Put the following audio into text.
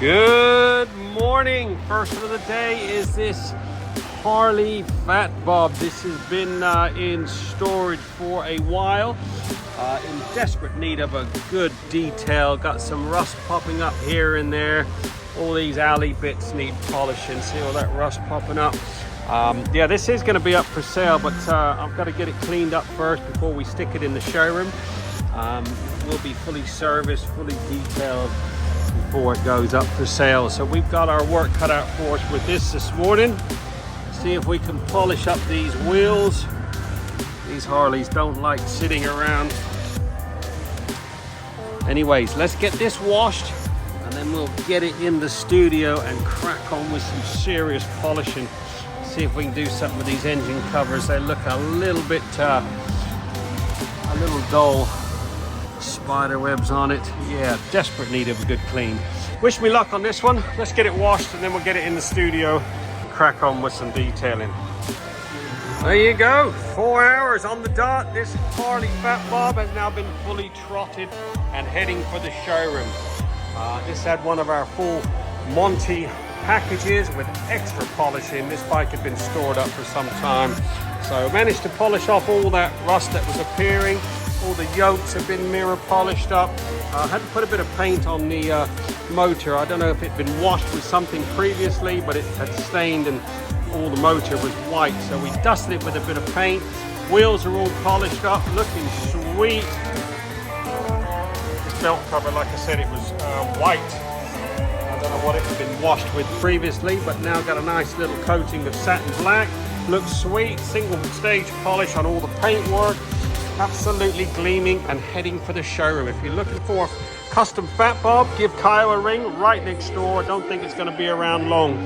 Good morning. First one of the day is this Harley Fat Bob. This has been in storage for a while, in desperate need of a good detail. Got some rust popping up here and there. All these alley bits need polishing. See all that rust popping up? Yeah, this is going to be up for sale, but I've got to get it cleaned up first before we stick it in the showroom. Will be fully serviced, fully detailed before it goes up for sale. So we've got our work cut out for us with this morning. See if we can polish up these wheels. These Harleys don't like sitting around. Anyways, let's get this washed and then we'll get it in the studio and crack on with some serious polishing. See if we can do something with these engine covers. They look a little bit a little dull. Spider webs on it. Yeah, desperate need of a good clean. Wish me luck on this one. Let's get it washed and then we'll get it in the studio, crack on with some detailing. There you go, 4 hours on the dot. This Harley Fat Bob has now been fully trotted and heading for the showroom. This had one of our full Monty packages with extra polishing. This bike had been stored up for some time, so managed to polish off all that rust that was appearing. All the yokes have been mirror polished up. I had to put a bit of paint on the motor. I don't know if it had been washed with something previously, but it had stained and all the motor was white. So we dusted it with a bit of paint. Wheels are all polished up, looking sweet. This belt cover, like I said, it was white. I don't know what it had been washed with previously, but now got a nice little coating of satin black. Looks sweet. Single stage polish on all the paintwork. Absolutely gleaming and heading for the showroom. If you're looking for a custom Fat Bob, give Kyle a ring right next door. Don't think it's going to be around long.